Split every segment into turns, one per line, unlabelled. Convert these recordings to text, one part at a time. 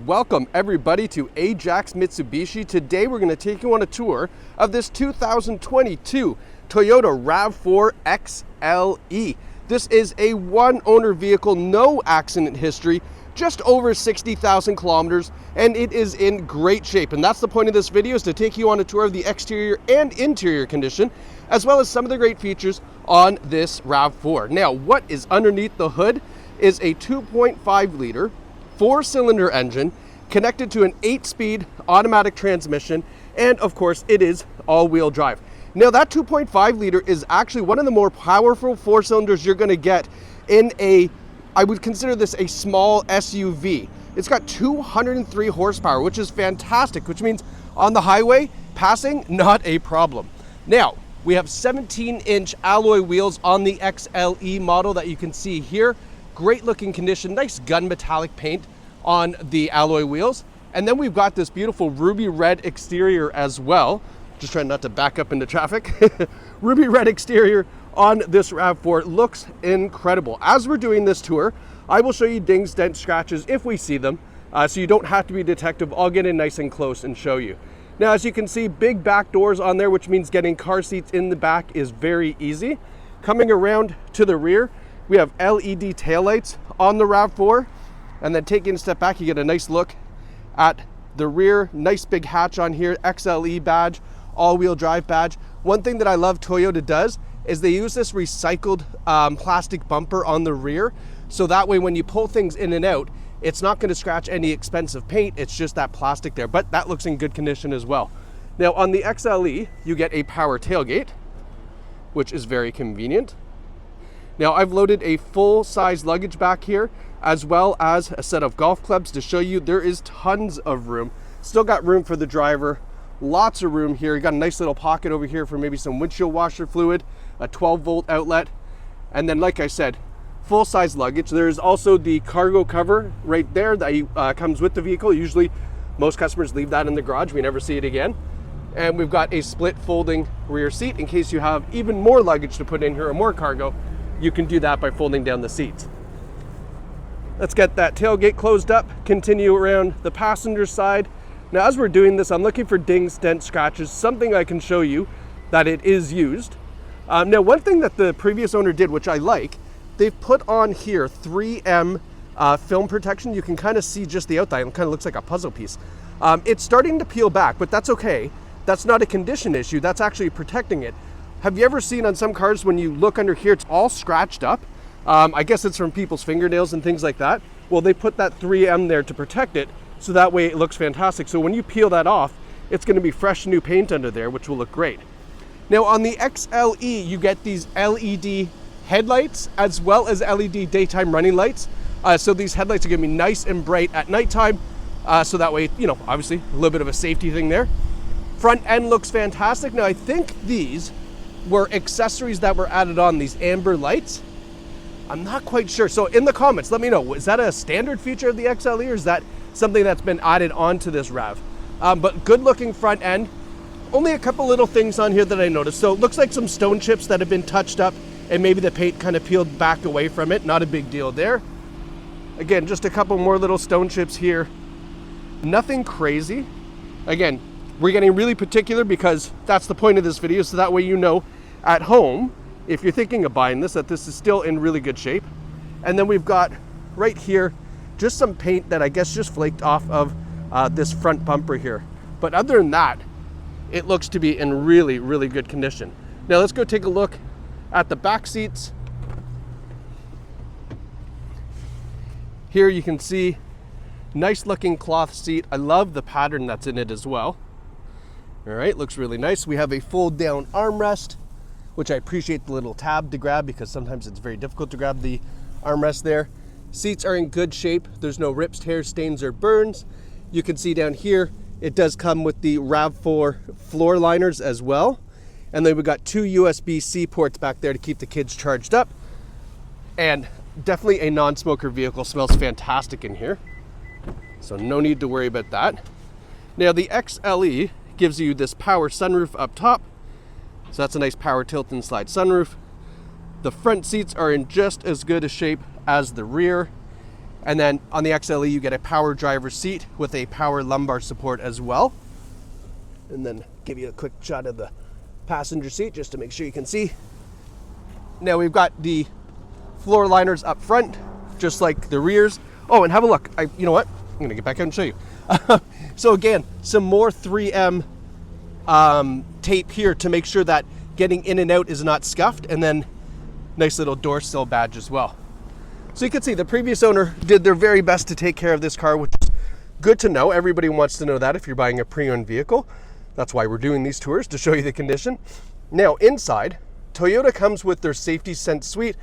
Welcome everybody to Ajax Mitsubishi. Today we're going to take you on a tour of this 2022 Toyota RAV4 XLE. This is a one-owner vehicle, no accident history, just over 60,000 kilometers, and it is in great shape. And that's the point of this video, is to take you on a tour of the exterior and interior condition, as well as some of the great features on this RAV4. Now, what is underneath the hood is a 2.5 liter 4-cylinder engine connected to an 8-speed automatic transmission, and of course it is all-wheel drive. Now that 2.5 liter is actually one of the more powerful 4-cylinders you're going to get in I would consider this a small SUV. It's got 203 horsepower, which is fantastic, which means on the highway, passing, not a problem. Now, we have 17-inch alloy wheels on the XLE model that you can see here. Great looking condition, nice gun metallic paint on the alloy wheels. And then we've got this beautiful ruby red exterior as well. Just trying not to back up into traffic. Ruby red exterior on this RAV4 looks incredible. As we're doing this tour, I will show you dings, dents, scratches if we see them. So you don't have to be a detective. I'll get in nice and close and show you. Now, as you can see, big back doors on there, which means getting car seats in the back is very easy. Coming around to the rear, we have LED taillights on the RAV4, and then taking a step back, you get a nice look at the rear. Nice big hatch on here, XLE badge, all-wheel drive badge. One thing that I love Toyota does is they use this recycled plastic bumper on the rear, so that way when you pull things in and out, it's not going to scratch any expensive paint, it's just that plastic there, but that looks in good condition as well. Now on the XLE, you get a power tailgate, which is very convenient. Now I've loaded a full-size luggage back here, as well as a set of golf clubs to show you there is tons of room. Still got room for the driver, lots of room here. You got a nice little pocket over here for maybe some windshield washer fluid, a 12-volt outlet, and then like I said, full-size luggage. There's also the cargo cover right there that comes with the vehicle. Usually most customers leave that in the garage. We never see it again. And we've got a split folding rear seat in case you have even more luggage to put in here or more cargo. You can do that by folding down the seats. Let's get that tailgate closed up, continue around the passenger side. Now as we're doing this, I'm looking for dings, dents, scratches, something I can show you that it is used. Now one thing that the previous owner did, which I like, they've put on here 3M film protection. You can kind of see just the outline. It kind of looks like a puzzle piece. It's starting to peel back, but that's okay. That's not a condition issue, that's actually protecting it. Have you ever seen on some cars when you look under here, it's all scratched up? I guess it's from people's fingernails and things like that. Well, they put that 3M there to protect it, so that way it looks fantastic. So when you peel that off, it's going to be fresh new paint under there, which will look great. Now on the XLE, you get these LED headlights as well as LED daytime running lights. So these headlights are going to be nice and bright at nighttime. So that way, you know, obviously a little bit of a safety thing there. Front end looks fantastic. Now I think these were accessories that were added on, these amber lights. I'm not quite sure. So in the comments, let me know, is that a standard feature of the XLE or is that something that's been added onto this RAV? But good looking front end. Only a couple little things on here that I noticed. So it looks like some stone chips that have been touched up and maybe the paint kind of peeled back away from it. Not a big deal there. Again, just a couple more little stone chips here. Nothing crazy. Again, we're getting really particular because that's the point of this video, so that way you know at home, if you're thinking of buying this, that this is still in really good shape. And then we've got right here just some paint that I guess just flaked off of this front bumper here. But other than that, it looks to be in really, really good condition. Now let's go take a look at the back seats. Here you can see nice looking cloth seat. I love the pattern that's in it as well. All right, looks really nice. We have a fold down armrest, which I appreciate the little tab to grab because sometimes it's very difficult to grab the armrest there. Seats are in good shape. There's no rips, tears, stains, or burns. You can see down here, it does come with the RAV4 floor liners as well. And then we've got 2 USB-C ports back there to keep the kids charged up. And definitely a non-smoker vehicle. Smells fantastic in here. So no need to worry about that. Now the XLE gives you this power sunroof up top. So that's a nice power tilt and slide sunroof. The front seats are in just as good a shape as the rear. And then on the XLE, you get a power driver's seat with a power lumbar support as well. And then give you a quick shot of the passenger seat just to make sure you can see. Now we've got the floor liners up front, just like the rears. Oh, and have a look. You know what? I'm gonna get back out and show you. So again, some more 3M tape here to make sure that getting in and out is not scuffed, and then nice little door sill badge as well. So you can see the previous owner did their very best to take care of this car, which is good to know. Everybody wants to know that if you're buying a pre-owned vehicle. That's why we're doing these tours, to show you the condition. Now inside, Toyota comes with their Safety Sense suite,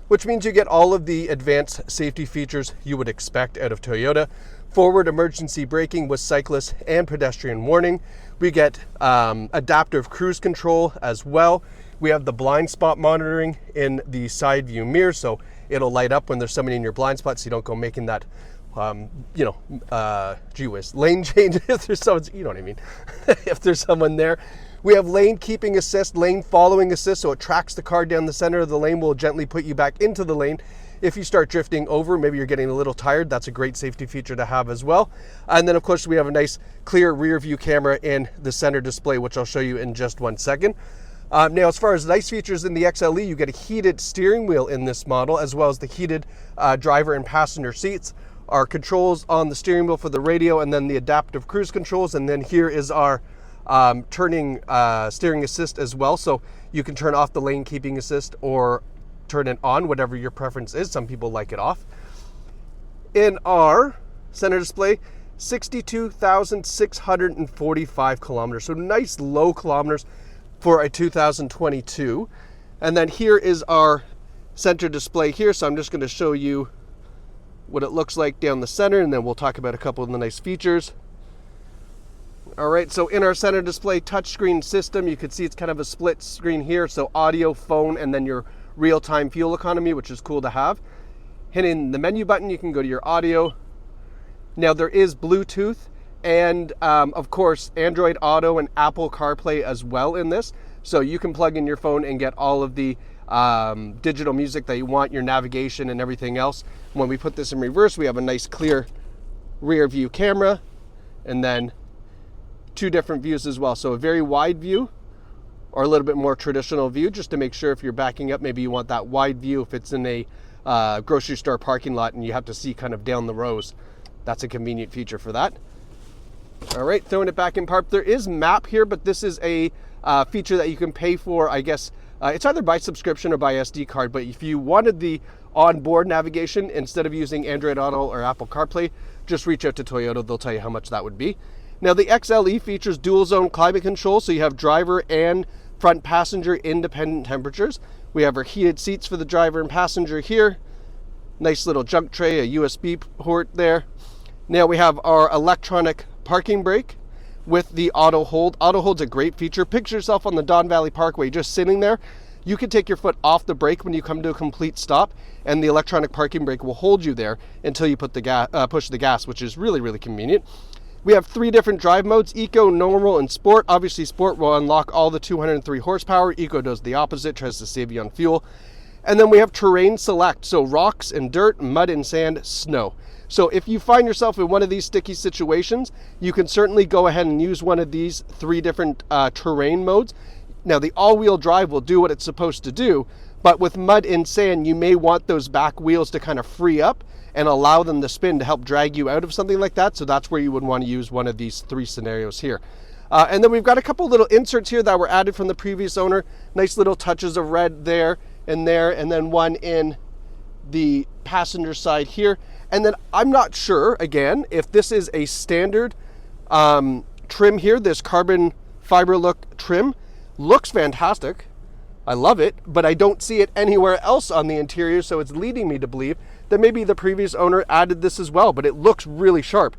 which means you get all of the advanced safety features you would expect out of Toyota. Forward emergency braking with cyclist and pedestrian warning. We get adaptive cruise control as well. We have the blind spot monitoring in the side view mirror, so it'll light up when there's somebody in your blind spot, so you don't go making that, gee whiz, lane change if there's someone, you know what I mean, if there's someone there. We have lane keeping assist, lane following assist, so it tracks the car down the center of the lane, will gently put you back into the lane. If you start drifting over, maybe you're getting a little tired, that's a great safety feature to have as well. And then of course we have a nice clear rear view camera in the center display, which I'll show you in just one second. Now, as far as nice features in the XLE, you get a heated steering wheel in this model, as well as the heated driver and passenger seats. Our controls on the steering wheel for the radio, and then the adaptive cruise controls. And then here is our turning steering assist as well. So you can turn off the lane keeping assist or turn it on, whatever your preference is. Some people like it off. In our center display, 62,645 kilometers. So nice low kilometers for a 2022. And then here is our center display here. So I'm just going to show you what it looks like down the center, and then we'll talk about a couple of the nice features. All right, so in our center display touchscreen system, you can see it's kind of a split screen here. So audio, phone, and then your real-time fuel economy, which is cool to have. Hitting the menu button, you can go to your audio. Now there is Bluetooth and of course Android Auto and Apple CarPlay as well in this. So you can plug in your phone and get all of the digital music that you want, your navigation and everything else. When we put this in reverse, we have a nice clear rear view camera, and then two different views as well. So a very wide view or a little bit more traditional view, just to make sure if you're backing up, maybe you want that wide view if it's in a grocery store parking lot and you have to see kind of down the rows. That's a convenient feature for that. All right, throwing it back in park. There is map here, but this is a feature that you can pay for, I guess. It's either by subscription or by SD card, but if you wanted the onboard navigation instead of using Android Auto or Apple CarPlay, just reach out to Toyota. They'll tell you how much that would be. Now the XLE features dual zone climate control, so you have driver and front passenger independent temperatures. We have our heated seats for the driver and passenger here. Nice little junk tray, a USB port there. Now we have our electronic parking brake with the auto hold. Auto hold's a great feature. Picture yourself on the Don Valley Parkway just sitting there. You can take your foot off the brake when you come to a complete stop, and the electronic parking brake will hold you there until you put the push the gas, which is really, really convenient. We have three different drive modes: Eco, Normal, and Sport. Obviously, Sport will unlock all the 203 horsepower. Eco does the opposite, tries to save you on fuel. And then we have Terrain Select, so rocks and dirt, mud and sand, snow. So if you find yourself in one of these sticky situations, you can certainly go ahead and use one of these three different terrain modes. Now, the all-wheel drive will do what it's supposed to do, but with mud and sand, you may want those back wheels to kind of free up and allow them to spin to help drag you out of something like that. So that's where you would want to use one of these three scenarios here. And then we've got a couple little inserts here that were added from the previous owner. Nice little touches of red there, and then one in the passenger side here. And then I'm not sure, again, if this is a standard trim here. This carbon fiber look trim looks fantastic. I love it, but I don't see it anywhere else on the interior, so it's leading me to believe that maybe the previous owner added this as well, but it looks really sharp.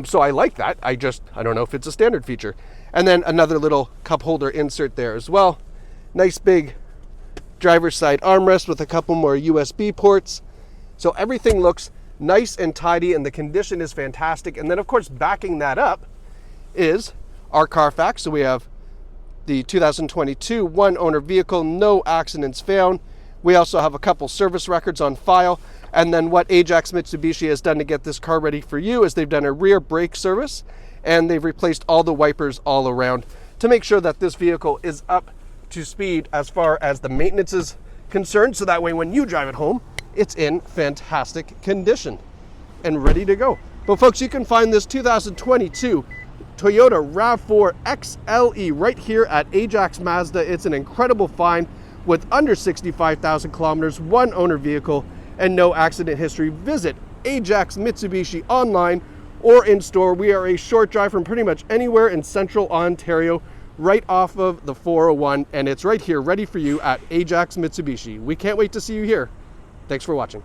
So I like that. I don't know if it's a standard feature. And then another little cup holder insert there as well. Nice big driver's side armrest with a couple more USB ports. So everything looks nice and tidy, and the condition is fantastic. And then of course, backing that up is our Carfax. So we have the 2022 one owner vehicle, no accidents found. We also have a couple service records on file. And then what Ajax Mitsubishi has done to get this car ready for you is they've done a rear brake service, and they've replaced all the wipers all around to make sure that this vehicle is up to speed as far as the maintenance is concerned, so that way when you drive it home, it's in fantastic condition and ready to go. But folks, you can find this 2022 Toyota RAV4 XLE right here at Ajax Mazda. It's an incredible find with under 65,000 kilometers, one owner vehicle, and no accident history. Visit Ajax Mitsubishi online or in store. We are a short drive from pretty much anywhere in central Ontario, right off of the 401, and it's right here ready for you at Ajax Mitsubishi. We can't wait to see you here. Thanks for watching.